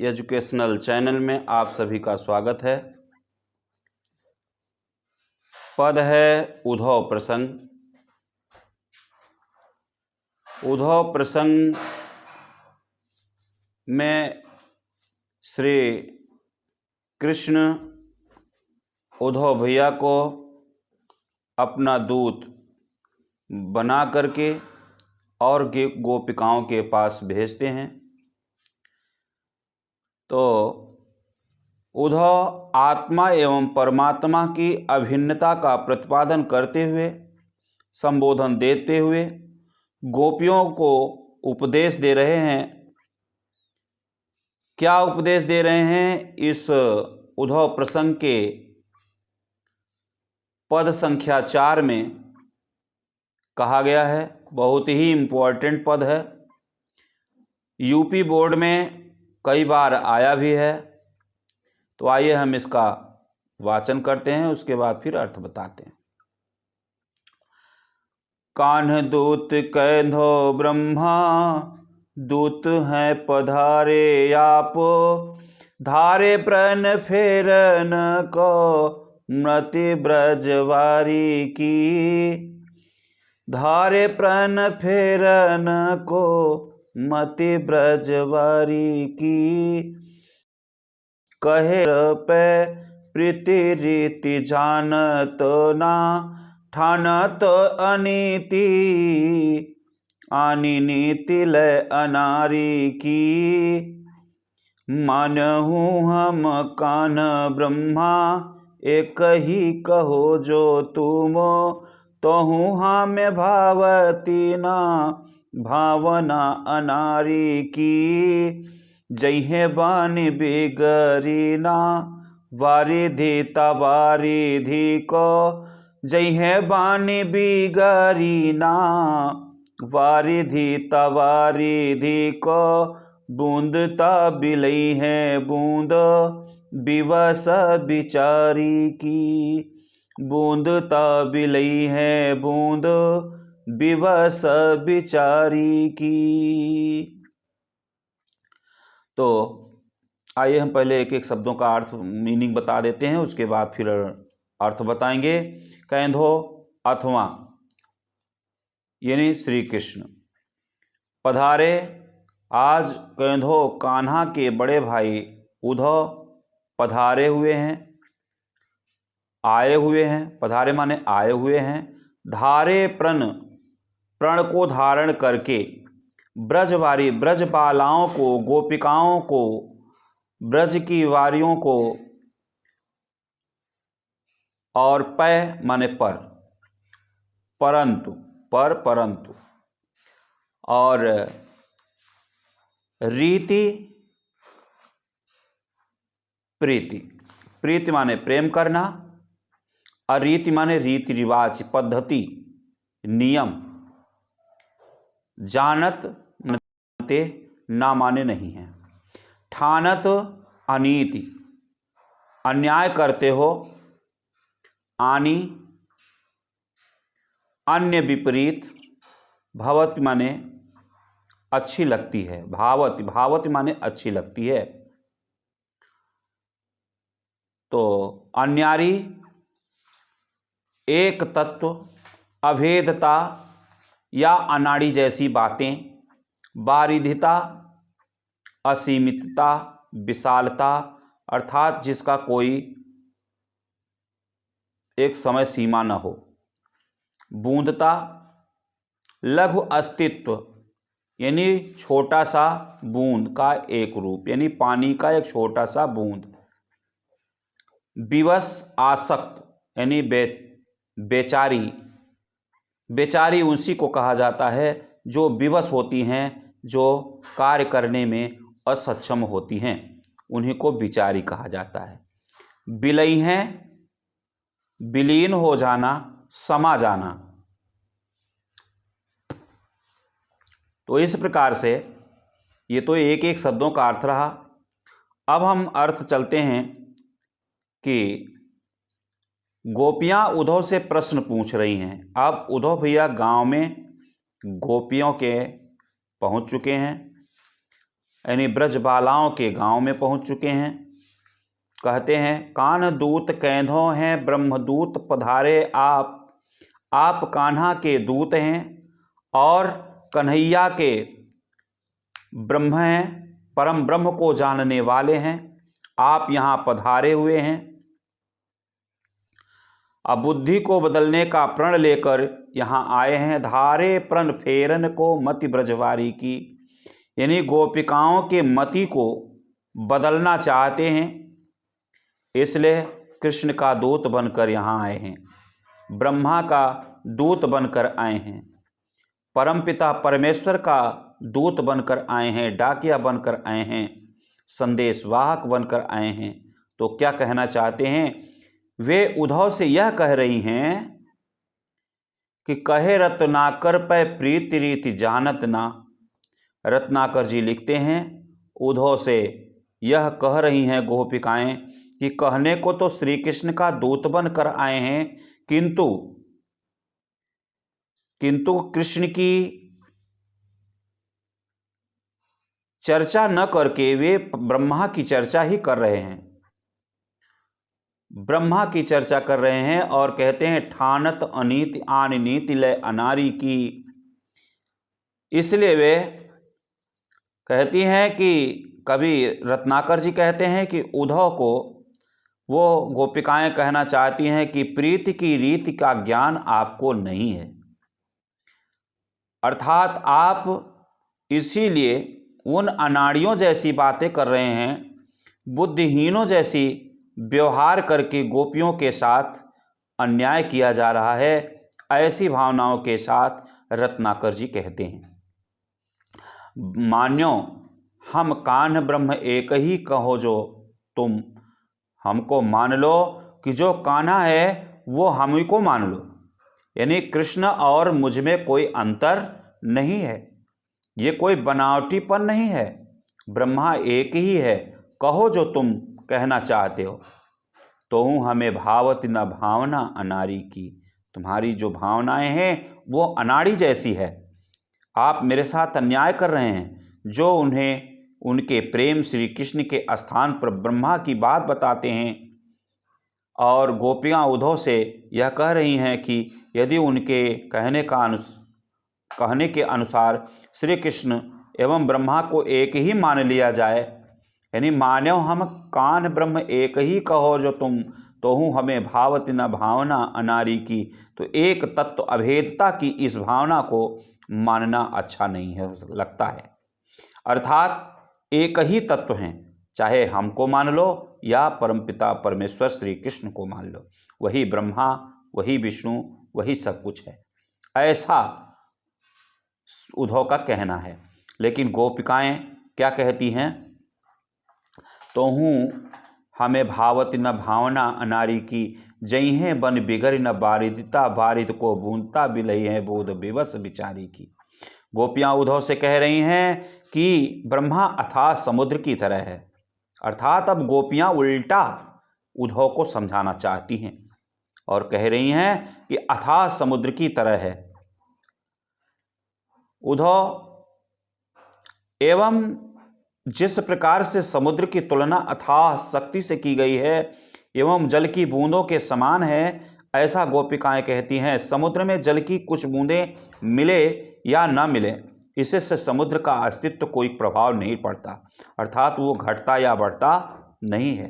Educational channel में आप सभी का स्वागत है। पद है उद्धव प्रसंग। उद्धव प्रसंग में श्री कृष्ण उद्धव भैया को अपना दूत बना करके और गोपिकाओं के पास भेजते हैं। तो उद्धव आत्मा एवं परमात्मा की अभिन्नता का प्रतिपादन करते हुए, संबोधन देते हुए गोपियों को उपदेश दे रहे हैं। क्या उपदेश दे रहे हैं? इस उद्धव प्रसंग के पद संख्या 4 में कहा गया है। बहुत ही इम्पोर्टेंट पद है, यूपी बोर्ड में कई बार आया भी है। तो आइए हम इसका वाचन करते हैं, उसके बाद फिर अर्थ बताते हैं। कान्ह दूत कैंधो ब्रह्मा, दूत हैं पधारे आप, धारे प्रण फेरन को मृति ब्रजवारी की, धारे प्रण फेरन को मति ब्रजवारी की, कहे पे प्रीति रीति जानत ना, ठानत अनीति आनी नीति लय अनारी की, मानहु हम कान्ह ब्रह्मा, एक ही कहो जो तुम, तोहु हम भावती ना भावना अनारी की, जइहे बानी बिगरी ना वारिधि तवारिधि को, जइहे बानी बिगरी ना वारिधि तवारिधि को, बूंद बिलई है बूंद बिवस बिचारी की, बूंद बिलई है बूंद बिवस बिचारी की। तो आइए हम पहले एक एक शब्दों का अर्थ, मीनिंग बता देते हैं, उसके बाद फिर अर्थ बताएंगे। कैंधो अथवा यानी श्री कृष्ण पधारे। आज कैंधो कान्हा के बड़े भाई उद्धव पधारे हुए हैं, आए हुए हैं। पधारे माने आए हुए हैं। धारे प्रण, प्रण को धारण करके, ब्रजवारी ब्रजबालाओं को, गोपिकाओं को, ब्रज की वारियों को, और पै माने पर, परंतु पर परंतु, और रीति प्रीति, प्रीति माने प्रेम करना, अरीति माने रीति रिवाज पद्धति नियम, जानत मानते ना माने नहीं है, ठानत अनीति अन्याय करते हो, आनी अन्य विपरीत, भवति माने अच्छी लगती है, भावति भावति माने अच्छी लगती है। तो अन्यारी एक तत्व, अभेदता या अनाड़ी जैसी बातें, वारिधिता असीमितता, विशालता अर्थात जिसका कोई एक समय सीमा न हो, बूंदता लघु अस्तित्व यानी छोटा सा बूंद का एक रूप, यानी पानी का एक छोटा सा बूंद, विवश आसक्त यानी बेचारी, बेचारी उसी को कहा जाता है जो विवश होती हैं, जो कार्य करने में असक्षम होती हैं, उन्हीं को बिचारी कहा जाता है। विलई हैं, विलीन हो जाना, समा जाना। तो इस प्रकार से ये तो एक एक शब्दों का अर्थ रहा। अब हम अर्थ चलते हैं कि गोपियां उद्धव से प्रश्न पूछ रही हैं। अब उद्धव भैया गांव में गोपियों के पहुंच चुके हैं। यानी ब्रजबालाओं के गांव में पहुंच चुके हैं। कहते हैं कान दूत कैंधो हैं ब्रह्मदूत पधारे आप कान्हा के दूत हैं और कन्हैया के ब्रह्म हैं, परम ब्रह्म को जानने वाले हैं, आप यहाँ पधारे हुए हैं। अब बुद्धि को बदलने का प्रण लेकर यहाँ आए हैं। धारे प्रण फेरन को मति ब्रजवारी की, यानी गोपिकाओं के मति को बदलना चाहते हैं, इसलिए कृष्ण का दूत बनकर यहाँ आए हैं, ब्रह्मा का दूत बनकर आए हैं, परमपिता परमेश्वर का दूत बनकर आए हैं, डाकिया बनकर आए हैं, संदेशवाहक बनकर आए हैं। तो क्या कहना चाहते हैं? वे उद्धव से यह कह रही हैं कि कहे रत्नाकर पै प्रीति रीति जानत ना। रत्नाकर जी लिखते हैं उद्धव से यह कह रही हैं गोपिकाएं कि कहने को तो श्री कृष्ण का दूत बनकर आए हैं, किंतु कृष्ण की चर्चा न करके वे ब्रह्मा की चर्चा ही कर रहे हैं, ब्रह्मा की चर्चा कर रहे हैं। और कहते हैं ठानत अनीति आन नीति लय अनारी की। इसलिए वे कहती हैं कि कवि रत्नाकर जी कहते हैं कि उद्धव को वो गोपिकाएं कहना चाहती हैं कि प्रीति की रीति का ज्ञान आपको नहीं है, अर्थात आप इसीलिए उन अनाड़ियों जैसी बातें कर रहे हैं, बुद्धिहीनों जैसी व्यवहार करके गोपियों के साथ अन्याय किया जा रहा है। ऐसी भावनाओं के साथ रत्नाकर जी कहते हैं मान्यो हम कान्ह ब्रह्म एक ही कहो जो तुम हमको मान लो कि जो कान्हा है वो हम ही को मान लो, यानी कृष्ण और मुझ में कोई अंतर नहीं है, ये कोई बनावटीपन नहीं है, ब्रह्मा एक ही है, कहो जो तुम कहना चाहते हो। तो हूँ हमें भावत न भावना अनारी की, तुम्हारी जो भावनाएं हैं वो अनाड़ी जैसी है, आप मेरे साथ अन्याय कर रहे हैं। जो उन्हें उनके प्रेम श्री कृष्ण के स्थान पर ब्रह्मा की बात बताते हैं और गोपियाँ उद्धव से यह कह रही हैं कि यदि उनके कहने के अनुसार श्री कृष्ण एवं ब्रह्मा को एक ही मान लिया जाए, यानी मान्यो हम कान ब्रह्म एक ही कहो जो तुम तो हूँ हमें भावत न भावना अनारी की, तो एक तत्व अभेदता की इस भावना को मानना अच्छा नहीं है लगता है। अर्थात एक ही तत्व हैं, चाहे हमको मान लो या परमपिता परमेश्वर श्री कृष्ण को मान लो, वही ब्रह्मा वही विष्णु वही सब कुछ है, ऐसा उद्धव का कहना है। लेकिन गोपिकाएं क्या कहती हैं? तो हूँ हमें भावत न भावना अनारी की, जई हैं बन बिगड़ न बारिदता बारिद को बूंदता बिलई है बोध विवश बिचारी की। गोपियाँ उद्धव से कह रही हैं कि ब्रह्मा अथाह समुद्र की तरह है, अर्थात अब गोपियाँ उल्टा उद्धव को समझाना चाहती हैं और कह रही हैं कि अथाह समुद्र की तरह है। उद्धव एवं जिस प्रकार से समुद्र की तुलना अथाह शक्ति से की गई है एवं जल की बूंदों के समान है, ऐसा गोपिकाएं कहती हैं। समुद्र में जल की कुछ बूंदें मिले या ना मिले, इससे समुद्र का अस्तित्व कोई प्रभाव नहीं पड़ता, अर्थात वो घटता या बढ़ता नहीं है।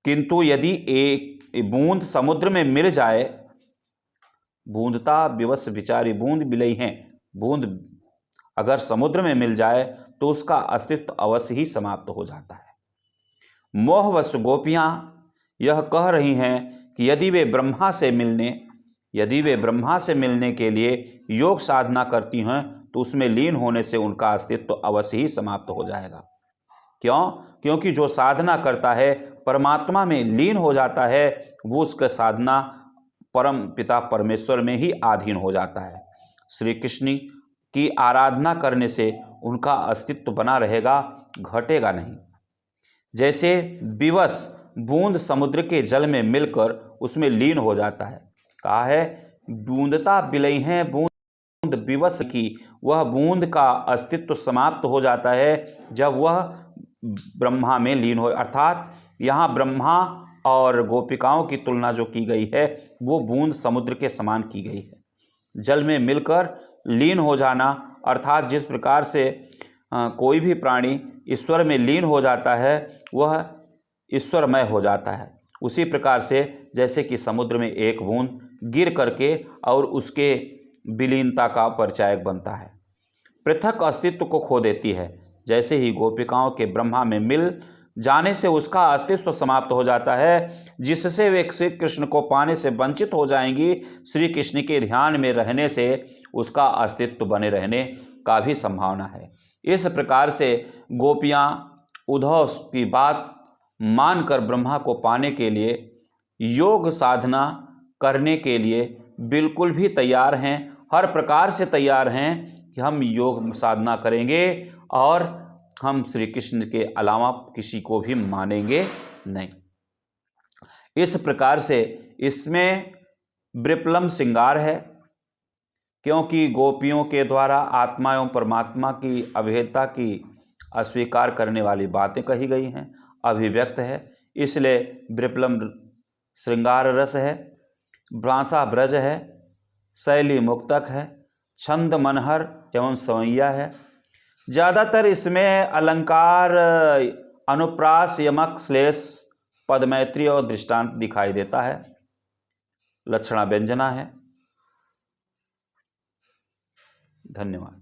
किंतु यदि एक बूंद समुद्र में मिल जाए, बूंदता विवश बिचारी बूंद बिलई हैं, बूंद अगर समुद्र में मिल जाए तो उसका अस्तित्व अवश्य ही समाप्त हो जाता है। मोहवश गोपियाँ यह कह रही हैं कि यदि वे ब्रह्मा से मिलने के लिए योग साधना करती हैं तो उसमें लीन होने से उनका अस्तित्व अवश्य ही समाप्त हो जाएगा। क्यों? क्योंकि जो साधना करता है परमात्मा में लीन हो जाता है, वो उसका साधना परम पिता परमेश्वर में ही अधीन हो जाता है। श्री कृष्ण की आराधना करने से उनका अस्तित्व बना रहेगा, घटेगा नहीं। जैसे विवश बूंद समुद्र के जल में मिलकर उसमें लीन हो जाता है, कहा है बूंदता बिलई हैं बूंद बूंद विवश की, वह बूंद का अस्तित्व समाप्त हो जाता है जब वह ब्रह्मा में लीन हो। अर्थात यहाँ ब्रह्मा और गोपिकाओं की तुलना जो की गई है वो बूंद समुद्र के समान की गई है। जल में मिलकर लीन हो जाना, अर्थात जिस प्रकार से कोई भी प्राणी ईश्वर में लीन हो जाता है वह ईश्वरमय हो जाता है, उसी प्रकार से जैसे कि समुद्र में एक बूंद गिर करके और उसके विलीनता का परिचायक बनता है, पृथक अस्तित्व को खो देती है। जैसे ही गोपिकाओं के ब्रह्मा में मिल जाने से उसका अस्तित्व समाप्त हो जाता है, जिससे वे श्री कृष्ण को पाने से वंचित हो जाएंगी। श्री कृष्ण के ध्यान में रहने से उसका अस्तित्व बने रहने का भी संभावना है। इस प्रकार से गोपियाँ उद्धव की बात मानकर ब्रह्मा को पाने के लिए योग साधना करने के लिए बिल्कुल भी तैयार हैं, हर प्रकार से तैयार हैं कि हम योग साधना करेंगे और हम श्री कृष्ण के अलावा किसी को भी मानेंगे नहीं। इस प्रकार से इसमें विप्लम श्रृंगार है, क्योंकि गोपियों के द्वारा आत्मा एवं परमात्मा की अभेदता की अस्वीकार करने वाली बातें कही गई हैं, अभिव्यक्त है, इसलिए विप्लम श्रृंगार रस है, भाषा ब्रज है, शैली मुक्तक है, छंद मनहर एवं संवैया है। ज़्यादातर इसमें अलंकार अनुप्रास यमक श्लेष पदमैत्री और दृष्टांत दिखाई देता है, लक्षणा व्यंजना है। धन्यवाद।